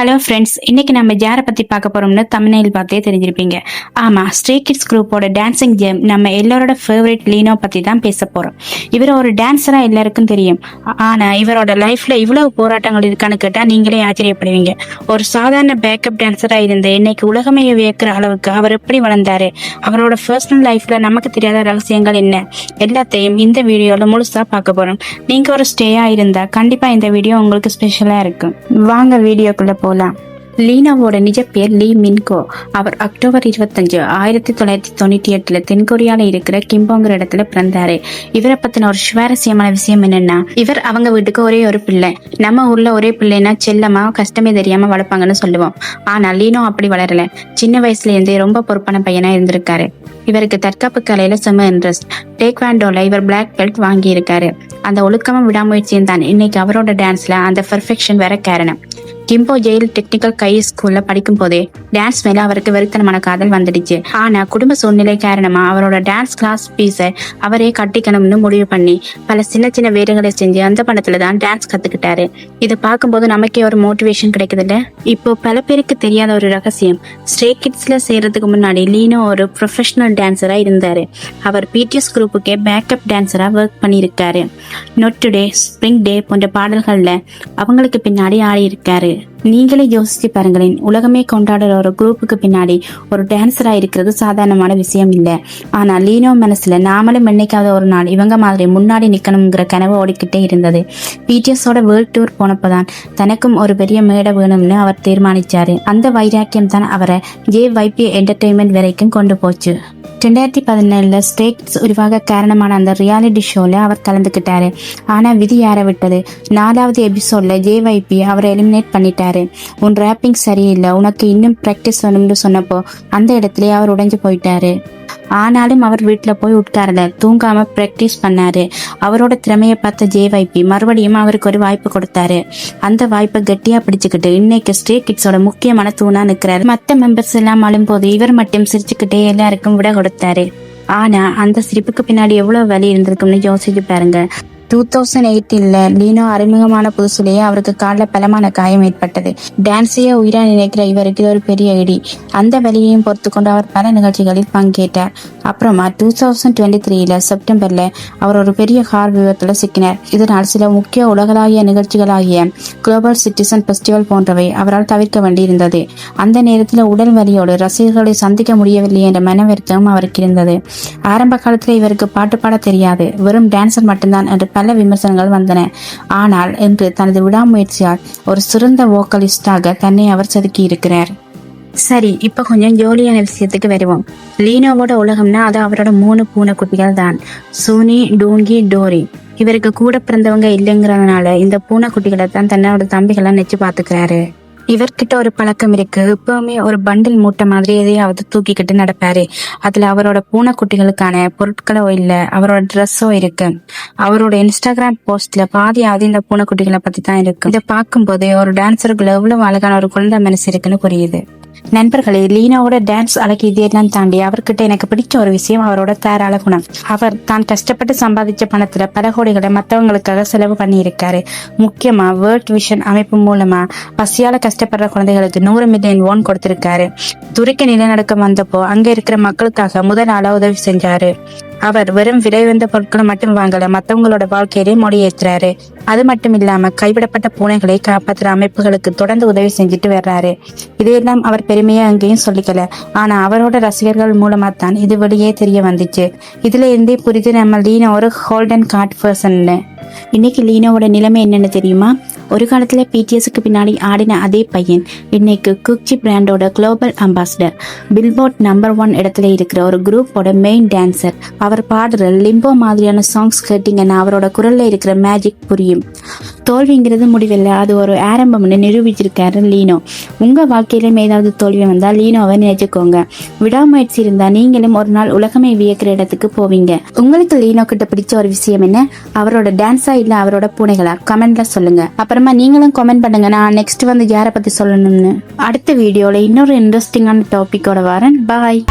Hello friends, இன்னைக்கு நம்ம யாரை பத்தி பார்க்க போறோம்னு தம்ப்நெயில் பார்த்தே தெரிஞ்சிருப்பீங்க. ஆமா, ஸ்ட்ரே கிட்ஸ் குரூப்போட டான்சிங் ஜெம் நம்ம எல்லாரோட ஃபேவரட் லீனோ பத்தி தான் பேச போறோம். இவர் ஒரு டான்ஸரா எல்லாருக்கும் தெரியும். ஆனா இவரோட லைஃப்ல இவ்வளவு போராட்டங்கள் இருக்கான்னு கேட்டா நீங்களே ஆச்சரியப்படுவீங்க. ஒரு சாதாரண பேக்கப் டான்ஸரா இருந்து இன்னைக்கு உலகமே வியக்கிற அளவுக்கு அவர் எப்படி வளர்ந்தாரு, அவரோட பர்சனல் லைஃப்ல நமக்கு தெரியாத ரகசியங்கள் என்ன, எல்லாத்தையும் இந்த வீடியோல முழுசா பார்க்க போறோம். நீங்க ஒரு ஸ்டேயா இருந்தா கண்டிப்பா இந்த வீடியோ உங்களுக்கு ஸ்பெஷலா இருக்கும். வாங்க வீடியோக்குள்ள போலாம். லீனாவோட நிஜ பேர் லீ மின்கோ. அவர் அக்டோபர் 25, 1998 தென்கொரியால இருக்கிற கிம்போங்கிற இடத்துல பிறந்தாரு. இவரை பத்தின ஒரு சுவாரஸ்யமான விஷயம் என்னன்னா, இவர் அவங்க வீட்டுக்கு ஒரே ஒரு பிள்ளை. நம்ம ஊர்ல ஒரே பிள்ளைன்னா செல்லமா கஷ்டமே தெரியாம வளர்ப்பாங்கன்னு சொல்லுவோம். ஆனா லீனோ அப்படி வளரல. சின்ன வயசுல இருந்தே ரொம்ப பொறுப்பான பையனா இருந்திருக்காரு. இவருக்கு தற்காப்பு கலையில செம இன்ட்ரெஸ்ட். டேக்வாண்டோல இவர் பிளாக் பெல்ட் வாங்கி இருக்காரு. அந்த ஒழுக்கமும் விடாமுயற்சியும் தான் இன்னைக்கு அவரோட டான்ஸ்ல அந்த பெர்ஃபெக்ஷன் வர காரணம். கிம்போ ஜெயில் டெக்னிக்கல் கை ஸ்கூல்ல படிக்கும் போதே டான்ஸ் மேல அவருக்கு வெறுத்தனமான காதல் வந்துடுச்சு. ஆனா குடும்ப சூழ்நிலை காரணமா அவரோட டான்ஸ் கிளாஸ் பீஸை அவரே கட்டிக்கணும்னு முடிவு பண்ணி பல சின்ன சின்ன வேலைகளை செஞ்சு அந்த பணத்துல தான் டான்ஸ் கத்துக்கிட்டாரு. இதை பார்க்கும்போது நமக்கே ஒரு மோட்டிவேஷன் கிடைக்குதுல்ல. இப்போ பல பேருக்கு தெரியாத ஒரு ரகசியம், ஸ்ட்ரே கிட்ஸ்ல சேர்றதுக்கு முன்னாடி லீனோ ஒரு ப்ரொஃபஷனல் டான்ஸரா இருந்தாரு. அவர் பிடிஎஸ் குரூப்புக்கே பேக்கப் டான்ஸரா ஒர்க் பண்ணியிருக்காரு. நொட் டுடே, ஸ்ப்ரிங் டே போன்ற பாடல்கள்ல அவங்களுக்கு பின்னாடி ஆடி இருக்காரு. நீங்களே யோசிச்சு பாருங்களேன், உலகமே கொண்டாடுற ஒரு குரூப்புக்கு பின்னாடி ஒரு டான்ஸரா இருக்கிறது சாதாரணமான விஷயம் இல்ல. ஆனா லீனோ மனசுல நாமளும் என்னைக்காவது ஒரு நாள் இவங்க மாதிரி முன்னாடி நிக்கணுங்கிற கனவு ஓடிக்கிட்டே இருந்தது. பிடிஎஸோட வேர்ல்ட் டூர் போனப்பதான் தனக்கும் ஒரு பெரிய மேடை வேணும்னு அவர் தீர்மானிச்சாரு. அந்த வைராக்கியம் தான் அவரை JYP என்டர்டெயின்மெண்ட் வரைக்கும் கொண்டு போச்சு. 2017 ஸ்ட்ரே கிட்ஸ் உருவாக காரணமான அந்த ரியாலிட்டி ஷோல அவர் கலந்துக்கிட்டாரு. ஆனா விதி யார விட்டது. 4வது எபிசோட்ல JYP அவரை எலிமினேட் பண்ணிட்டாரு. உன் ரேப்பிங் சரியில்லை, உனக்கு இன்னும் பிராக்டிஸ் வேணும்னு சொன்னப்போ அந்த இடத்துலயே அவர் உடைஞ்சு போயிட்டாரு. ஆனாலும் அவர் வீட்டுல போய் உட்காரல, தூங்காம பிராக்டிஸ் பண்ணாரு. அவரோட திறமையை பார்த்த JYP மறுபடியும் அவருக்கு ஒரு வாய்ப்பு கொடுத்தாரு. அந்த வாய்ப்பை கட்டியா பிடிச்சுக்கிட்டு இன்னைக்கு ஸ்ட்ரே கிட்ஸோட முக்கியமான தூணா நிக்கிறாரு. மத்த மெம்பர்ஸ் எல்லாம் அழும்போது இவர் மட்டும் சிரிச்சுக்கிட்டே எல்லாருக்கும் விட கொடுத்தாரு. ஆனா அந்த சிரிப்புக்கு பின்னாடி எவ்வளவு வலி இருந்திருக்கும்னு யோசிச்சு பாருங்க. 2018 லீனோ அறிமுகமான புதுசுலேயே அவருக்கு காலில் பலமான காயம் ஏற்பட்டது. டான்ஸையே உயிரா நினைக்கிற இவருக்கு ஒரு பெரிய இடி. அந்த வலியையும் பொறுத்து கொண்டு அவர் பல நிகழ்ச்சிகளில் பங்கேற்றார். அப்புறமா 2023 செப்டம்பர்ல அவர் ஒரு பெரிய கார் விபத்துல சிக்கினார். இதனால் சில முக்கிய உலகளாவிய நிகழ்ச்சிகளாகிய குளோபல் சிட்டிசன் பெஸ்டிவல் போன்றவை அவரால் தவிர்க்க வேண்டியிருந்தது. அந்த நேரத்தில் உடல் வலியோடு ரசிகர்களை சந்திக்க முடியவில்லை என்ற மன வருத்தம் அவருக்கு இருந்தது. ஆரம்ப காலத்துல இவருக்கு பாட்டு பாட தெரியாது, வெறும் டான்சர் மட்டும்தான் என்று பல விமர்சனங்கள் வந்தன. ஆனால் இன்று தனது விடாமுயற்சியால் ஒரு சிறந்த வோக்கலிஸ்டாக தன்னை அவர் செதுக்கி இருக்கிறார். சரி, இப்ப கொஞ்சம் ஜோலியான விஷயத்துக்கு வருவோம். லீனோவோட உலகம்னா அது அவரோட 3 பூனைக்குட்டிகள் தான், சூனி, டூங்கி, டோரி. இவருக்கு கூட பிறந்தவங்க இல்லைங்கிறதுனால இந்த பூனைக்குட்டிகளை தான் தன்னோட தம்பிகளை நெச்சு பாத்துக்கிறாரு. இவர்கிட்ட ஒரு பழக்கம் இருக்கு. எப்பவுமே ஒரு பண்டில் மூட்டை மாதிரி எதையாவது தூக்கிக்கிட்டு நடப்பாரு. அதுல அவரோட பூனைக்குட்டிகளுக்கான பொருட்களோ இல்ல அவரோட ட்ரெஸ்ஸோ இருக்கு. அவரோட இன்ஸ்டாகிராம் போஸ்ட்ல பாதியாவது இந்த பூனைக்குட்டிகளை பத்தி தான் இருக்கு. இதை பார்க்கும் போது ஒரு டான்சருக்குள்ள எவ்வளவு அழகான ஒரு குழந்தை மனசு இருக்குன்னு புரியுது. நண்பர்களே, லீனாவோட டான்ஸ் அழகு இதெல்லாம் தாண்டி அவர்கிட்ட எனக்கு பிடிச்ச ஒரு விஷயம் அவரோட தாராள குணம். அவர் தான் கஷ்டப்பட்டு சம்பாதிச்ச பணத்துல பல கோடிகளை மற்றவங்களுக்காக செலவு பண்ணி இருக்காரு. முக்கியமா வேர்ல்ட் விஷன் அமைப்பு மூலமா பசியால கஷ்டப்படுற குழந்தைகளுக்கு 100 மில்லியன் ஓன் கொடுத்திருக்காரு. துருக்கி நிலநடுக்கம் வந்தப்போ அங்க இருக்கிற மக்களுக்காக முதல் ஆளா உதவி செஞ்சாரு. அவர் வெறும் விலை வந்த பொருட்களை மட்டும் வாங்கல, மற்றவங்களோட வாழ்க்கையிலே மொழியேற்றுறாரு. அது மட்டும் இல்லாம கைவிடப்பட்ட பூனைகளை காப்பாற்றுற அமைப்புகளுக்கு தொடர்ந்து உதவி செஞ்சுட்டு வர்றாரு. இதையெல்லாம் அவர் பெருமையா அங்கேயும் சொல்லிக்கல. ஆனா அவரோட ரசிகர்கள் மூலமா தான் இது வெளியே தெரிய வந்துச்சு. இதுல இருந்தே புரிது நம்ம லீனோ ஒரு ஹோல்டன் கார்ட் பர்சன்னு. இன்னைக்கு லீனோவோட நிலைமை என்னன்னு தெரியுமா? ஒரு காலத்துல பிடிஎஸ்க்கு பின்னாடி ஆடின அதே பையன் இன்னைக்கு குச்சி பிராண்டோட குளோபல் அம்பாசிடர், பில்போர்ட் நம்பர் 1 இடத்துல இருக்கிற ஒரு குரூப்போட மெயின் டான்சர். அவர் பாடுற லிம்போ மாதிரியான சாங்ஸ் கேட்டீங்கன்னா அவரோட குரல்ல இருக்கிற மேஜிக் புரியும். தோல்விங்கிறது முடிவில்லை, அது ஒரு ஆரம்பம்னு நிரூபிச்சிருக்காரு லீனோ. உங்க வாழ்க்கையிலும் ஏதாவது தோல்வி வந்தா லீனோவை நினைச்சுக்கோங்க. விடாமுயற்சி இருந்தா நீங்களும் ஒரு நாள் உலகமே வியக்கிற இடத்துக்கு போவீங்க. உங்களுக்கு லீனோ கிட்ட பிடிச்ச ஒரு விஷயம் என்ன? அவரோட டான்ஸா இல்ல அவரோட பூனைகளா? கமெண்ட்ல சொல்லுங்க. அப்புறமா நீங்களும் கமெண்ட் பண்ணுங்க, நான் நெக்ஸ்ட் வந்து யாரை பத்தி சொல்லணும்னு. அடுத்த வீடியோல இன்னொரு இன்ட்ரெஸ்டிங்கான டாபிக்கோட வரேன். பாய்.